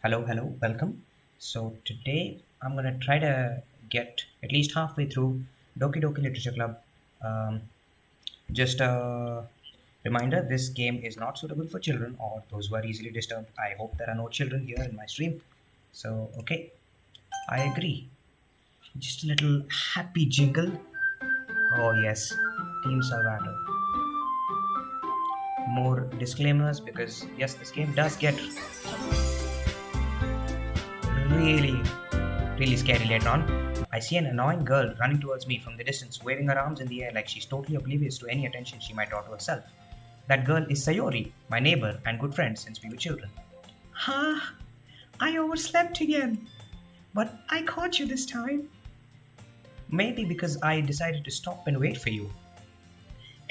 Hello, welcome. So today I'm gonna try to get at least halfway through Doki Doki Literature Club. Um, just a reminder: this game is not suitable for children or those who are easily disturbed. I hope there are no children here in my stream. So okay, I agree. Just a little happy jingle. Oh yes, Team Salvato. More disclaimers because yes, this game does get really really scary later on. I see an annoying girl running towards me from the distance, waving her arms in the air like she's totally oblivious to any attention she might draw to herself. That girl is Sayori, my neighbor and good friend since we were children. Huh? I overslept again. But I caught you this time. Maybe because I decided to stop and wait for you.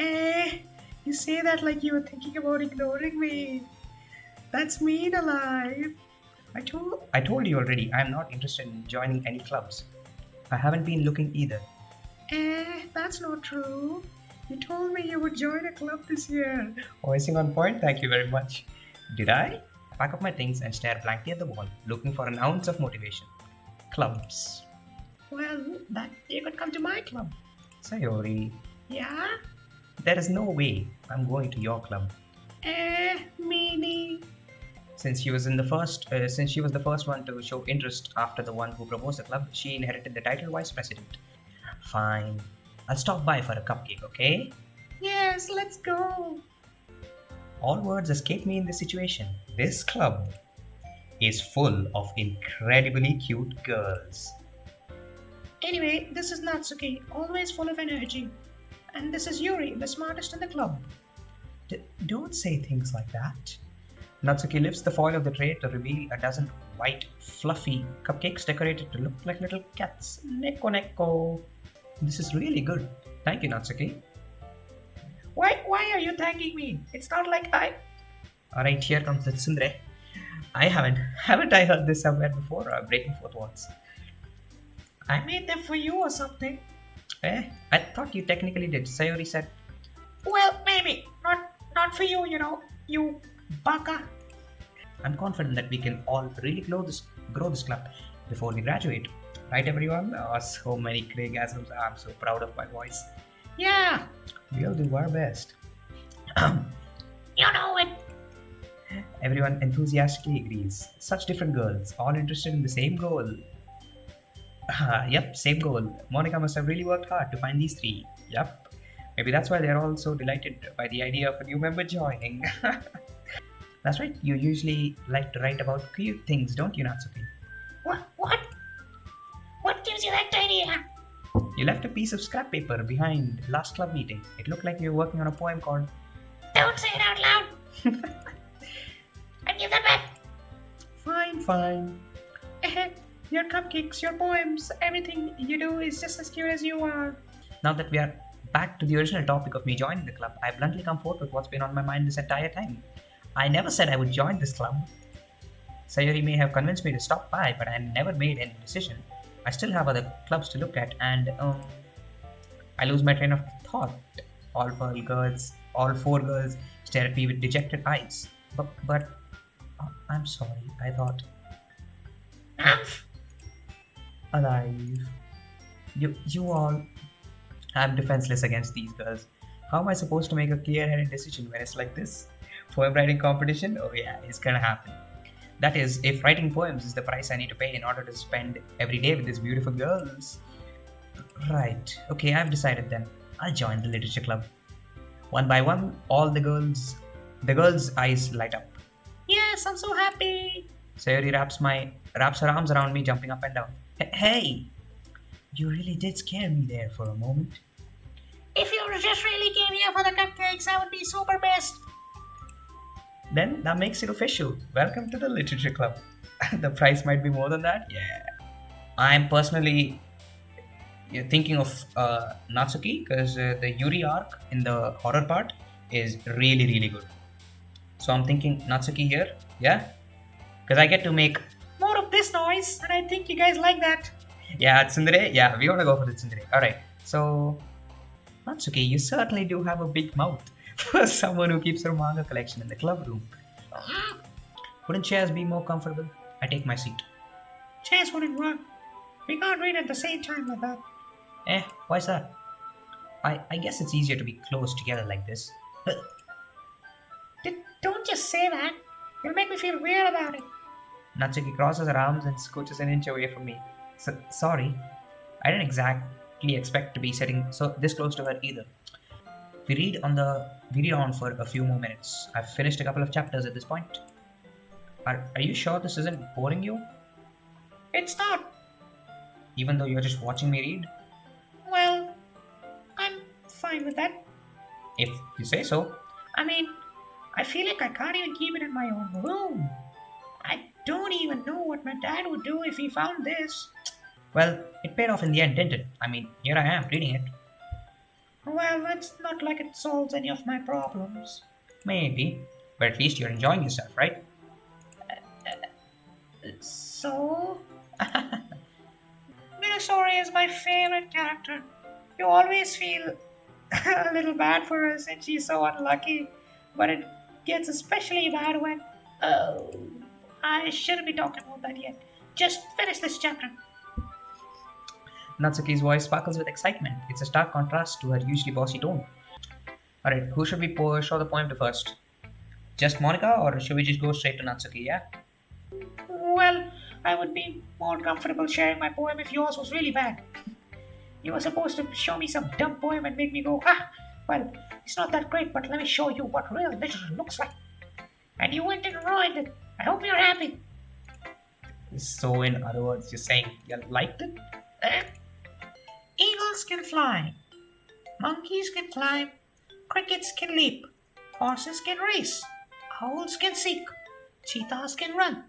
Eh, you say that like you were thinking about ignoring me. That's mean alive. I told you already I'm not interested in joining any clubs. I haven't been looking either. That's not true. You told me you would join a club this year. Voicing on point, thank you very much. Did I? Pack up my things and stare blankly at the wall, looking for an ounce of motivation. Clubs. Well, that you could come to my club. Sayori. Yeah? There is no way I'm going to your club. Meanie. Since she was the first one to show interest after the one who proposed the club, she inherited the title vice president. Fine. I'll stop by for a cupcake, okay? Yes, let's go. All words escape me in this situation. This club is full of incredibly cute girls. Anyway, this is Natsuki, always full of energy. And this is Yuri, the smartest in the club. Don't say things like that. Natsuki lifts the foil of the tray to reveal a dozen white, fluffy cupcakes decorated to look like little cats. Neko neko. This is really good. Thank you, Natsuki. Why are you thanking me? It's not like I. Alright, here comes the tsundere. Haven't I heard this somewhere before? Breaking fourth words. I made them for you or something. I thought you technically did. Sayori said. Well, maybe. Not for you, you baka. I'm confident that we can all really grow this club before we graduate. Right, everyone? Oh, so many Craigasms. I'm so proud of my voice. Yeah, we'll do our best. You know it. Everyone enthusiastically agrees. Such different girls, all interested in the same goal. Yep, same goal. Monica must have really worked hard to find these three. Yep. Maybe that's why they're all so delighted by the idea of a new member joining. That's right, you usually like to write about cute things, don't you, Natsuki? What? What gives you that idea? You left a piece of scrap paper behind last club meeting. It looked like you were working on a poem called... Don't say it out loud! I give them back! Fine. Your cupcakes, your poems, everything you do is just as cute as you are. Now that we are back to the original topic of me joining the club, I bluntly come forth with what's been on my mind this entire time. I never said I would join this club. Sayori may have convinced me to stop by, but I never made any decision. I still have other clubs to look at, and I lose my train of thought. All four girls stare at me with dejected eyes. But I'm sorry. I thought. Alive. You all. I'm defenseless against these girls. How am I supposed to make a clear-headed decision when it's like this? Poem writing competition? Oh yeah, it's gonna happen. That is, if writing poems is the price I need to pay in order to spend every day with these beautiful girls. Right. Okay, I've decided then. I'll join the literature club. One by one, all the girls' eyes light up. Yes, I'm so happy. Sayori wraps her arms around me, jumping up and down. Hey, you really did scare me there for a moment. If you just really came here for the cupcakes, I would be super best. Then that makes it official. Welcome to the literature club. The price might be more than that. Yeah. I'm personally thinking of Natsuki because the Yuri arc in the horror part is really, really good. So I'm thinking Natsuki here. Yeah. Because I get to make more of this noise and I think you guys like that. Yeah, tsundere. Yeah, we want to go for the tsundere. Alright. So, Natsuki, you certainly do have a big mouth. For someone who keeps her manga collection in the club room. Wouldn't chairs be more comfortable? I take my seat. Chairs wouldn't work. We can't read at the same time like that. Why's that? I guess it's easier to be close together like this. Don't just say that. You'll make me feel weird about it. Natsuki crosses her arms and scooches an inch away from me. Sorry. I didn't exactly expect to be sitting this close to her either. We read on for a few more minutes. I've finished a couple of chapters at this point. Are you sure this isn't boring you? It's not. Even though you're just watching me read? Well, I'm fine with that. If you say so. I mean, I feel like I can't even keep it in my own room. I don't even know what my dad would do if he found this. Well, it paid off in the end, didn't it? I mean, here I am reading it. Well, it's not like it solves any of my problems. Maybe, but at least you're enjoying yourself, right? So? Minasori is my favorite character. You always feel a little bad for her since she's so unlucky, but it gets especially bad when... Oh, I shouldn't be talking about that yet. Just finish this chapter. Natsuki's voice sparkles with excitement. It's a stark contrast to her usually bossy tone. Alright, who should we show the poem to first? Just Monica, or should we just go straight to Natsuki, yeah? Well, I would be more comfortable sharing my poem if yours was really bad. You were supposed to show me some dumb poem and make me go, well, it's not that great, but let me show you what real literature looks like. And you went and ruined it. I hope you're happy. So, in other words, you're saying you liked it? Eagles can fly. Monkeys can climb. Crickets can leap. Horses can race. Owls can seek. Cheetahs can run.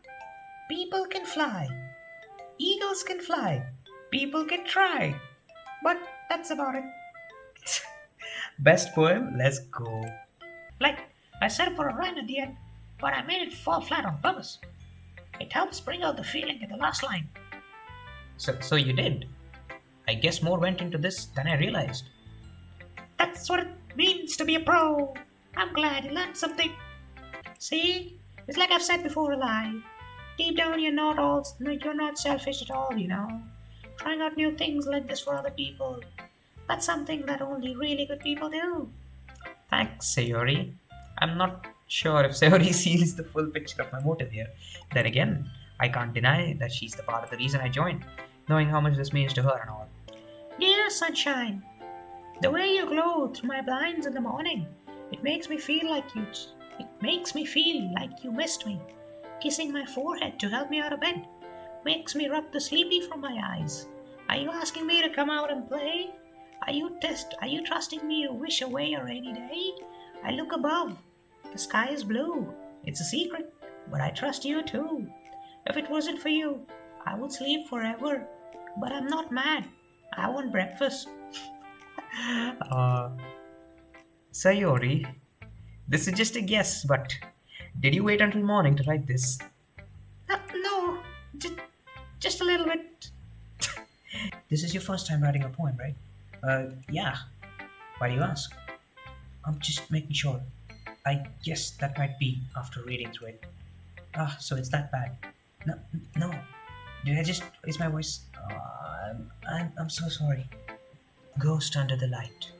People can fly. Eagles can fly. People can try. But that's about it. Best poem? Let's go. Like, I said for a rhyme at the end, but I made it fall flat on purpose. It helps bring out the feeling in the last line. So you did? I guess more went into this than I realized. That's what it means to be a pro. I'm glad you learned something. See? It's like I've said before, Eli. Deep down, you're not selfish at all, you know. Trying out new things like this for other people. That's something that only really good people do. Thanks, Sayori. I'm not sure if Sayori sees the full picture of my motive here. Then again, I can't deny that she's the part of the reason I joined, knowing how much this means to her and all. Dear Sunshine, the way you glow through my blinds in the morning, it makes me feel like you missed me. Kissing my forehead to help me out of bed makes me rub the sleepy from my eyes. Are you asking me to come out and play? Are you trusting me to wish away a rainy day? I look above. The sky is blue. It's a secret, but I trust you too. If it wasn't for you, I would sleep forever. But I'm not mad. I want breakfast. Sayori, this is just a guess, but did you wait until morning to write this? No, just a little bit. This is your first time writing a poem, right? Yeah. Why do you ask? I'm just making sure. I guess that might be after reading through it. So it's that bad. No. Did I just raise my voice? I'm so sorry. Ghost under the light.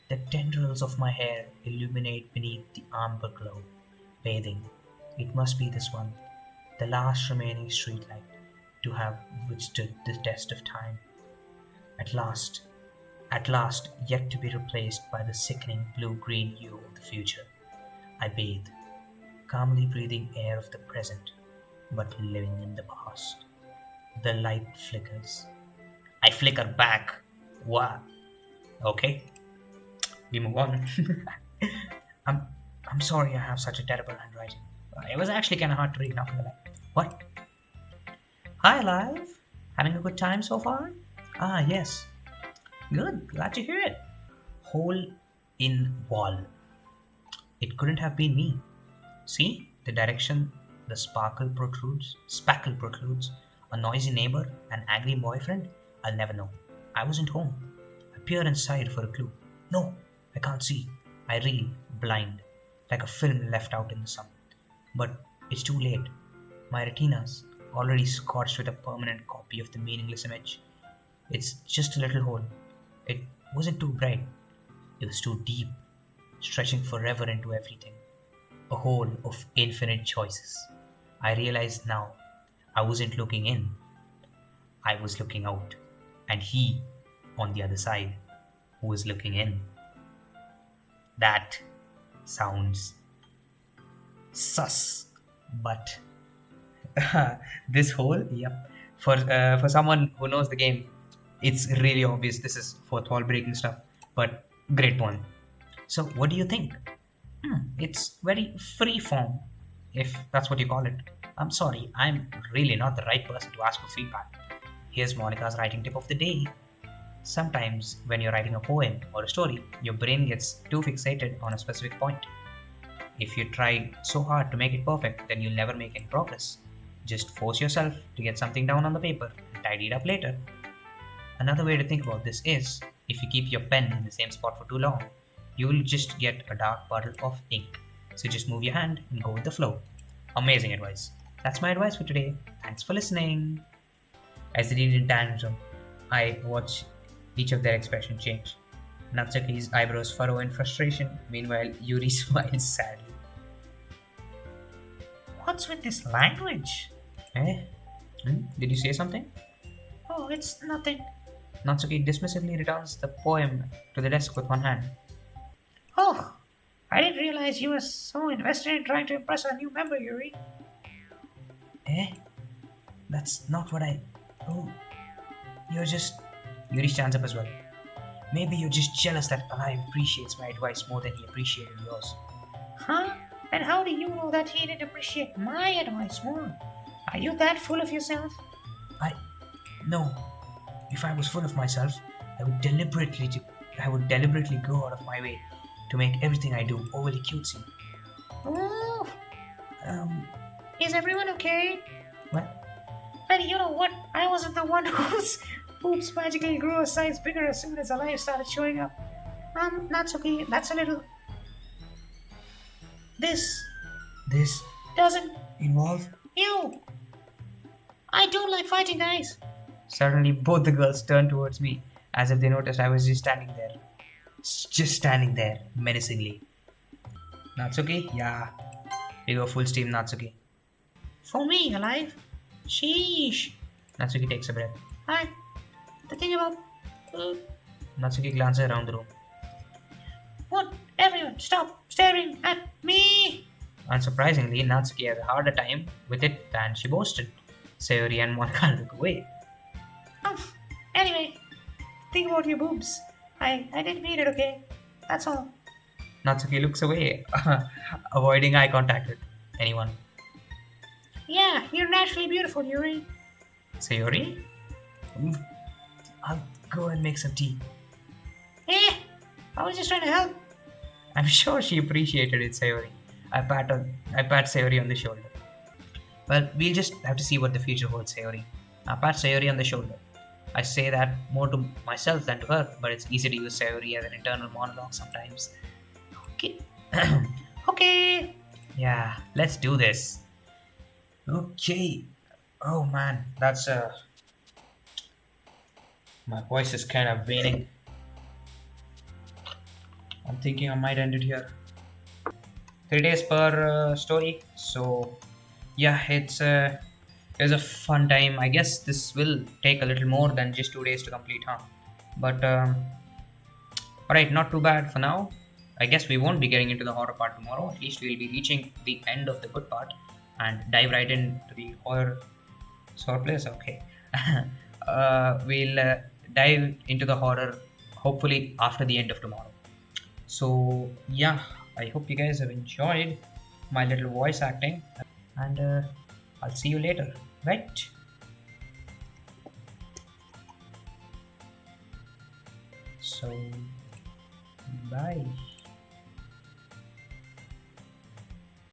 The tendrils of my hair illuminate beneath the amber glow, bathing. It must be this one, the last remaining streetlight, to have withstood the test of time. At last, yet to be replaced by the sickening blue-green hue of the future. I bathe, calmly breathing air of the present, but living in the past. The light flickers. I flicker back. What? Okay. We move on. I'm sorry I have such a terrible handwriting. It was actually kind of hard to read, not gonna lie. What? Hi, Live. Having a good time so far? Yes. Good. Glad to hear it. Hole in wall. It couldn't have been me. See the direction the spackle protrudes. A noisy neighbor, an angry boyfriend. I'll never know. I wasn't home. I peer inside for a clue. No, I can't see. I reel, blind, like a film left out in the sun. But it's too late. My retinas already scorched with a permanent copy of the meaningless image. It's just a little hole. It wasn't too bright, it was too deep, stretching forever into everything. A hole of infinite choices. I realized now I wasn't looking in, I was looking out. And he, on the other side, who was looking in. That sounds sus, but this hole, yep. For someone who knows the game, it's really obvious this is fourth wall breaking stuff. But great one. So, what do you think? It's very free form, if that's what you call it. I'm sorry, I'm really not the right person to ask for feedback. Here's Monica's writing tip of the day. Sometimes, when you're writing a poem or a story, your brain gets too fixated on a specific point. If you try so hard to make it perfect, then you'll never make any progress. Just force yourself to get something down on the paper and tidy it up later. Another way to think about this is if you keep your pen in the same spot for too long, you will just get a dark puddle of ink. So just move your hand and go with the flow. Amazing advice. That's my advice for today. Thanks for listening. As they did in tantrum, I watch each of their expressions change. Natsuki's eyebrows furrow in frustration. Meanwhile, Yuri smiles sadly. What's with this language? Eh? Did you say something? Oh, it's nothing. Natsuki dismissively returns the poem to the desk with one hand. Oh, I didn't realize you were so invested in trying to impress our new member, Yuri. Eh? That's not what I... Oh, you're just... Yuri stands up as well. Maybe you're just jealous that I appreciates my advice more than he appreciated yours. Huh? And how do you know that he didn't appreciate my advice more? Are you that full of yourself? No. If I was full of myself, I would deliberately go out of my way to make everything I do overly cutesy. Oh. Is everyone okay? What? Well, you know what? I wasn't the one whose boobs magically grew a size bigger as soon as Alive started showing up. That's okay. That's a little... This doesn't involve you. I don't like fighting guys. Suddenly, both the girls turned towards me, as if they noticed I was just standing there, menacingly. Natsuki? Yeah. We go full steam, Natsuki. For me, Alive? Sheesh. Natsuki takes a breath. Hi. The thing about... Natsuki glances around the room. What? Everyone, stop staring at me! Unsurprisingly, Natsuki has a harder time with it than she boasted. Sayori and Monica look away. Anyway, think about your boobs. I didn't mean it, okay? That's all. Natsuki looks away, avoiding eye contact with anyone. Yeah, you're naturally beautiful, Yuri. Sayori? I'll go and make some tea. I was just trying to help. I'm sure she appreciated it, Sayori. I pat Sayori on the shoulder. Well, we'll just have to see what the future holds, Sayori. I pat Sayori on the shoulder. I say that more to myself than to her, but it's easy to use Sayori as an internal monologue sometimes. Okay. Okay. Yeah, let's do this. Okay. Oh man, that's my voice is kind of waning. I'm thinking I might end it here. 3 days per story. So yeah, it was a fun time. I guess this will take a little more than just 2 days to complete, huh? But alright, not too bad for now. I guess we won't be getting into the horror part tomorrow. At least we'll be reaching the end of the good part and dive right into the horror place. Okay. We'll dive into the horror hopefully after the end of tomorrow. So yeah, I hope you guys have enjoyed my little voice acting, and I'll see you later, right? So bye.